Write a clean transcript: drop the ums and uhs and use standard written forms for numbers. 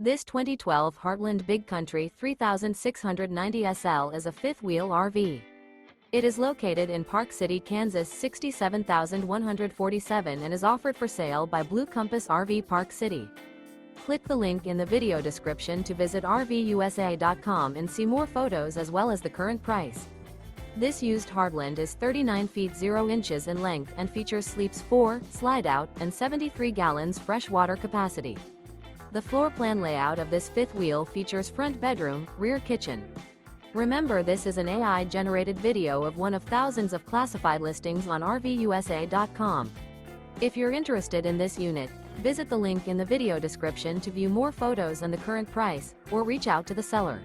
This 2012 Heartland Big Country 3690 SL is a fifth-wheel RV. It is located in Park City, Kansas 67147 and is offered for sale by Blue Compass RV Park City. Click the link in the video description to visit RVUSA.com and see more photos as well as the current price. This used Heartland is 39 feet 0 inches in length and features sleeps 4, slide-out, and 73 gallons fresh water capacity. The floor plan layout of this fifth wheel features front bedroom, rear kitchen. Remember, this is an AI-generated video of one of thousands of classified listings on RVUSA.com. If you're interested in this unit, visit the link in the video description to view more photos and the current price, or reach out to the seller.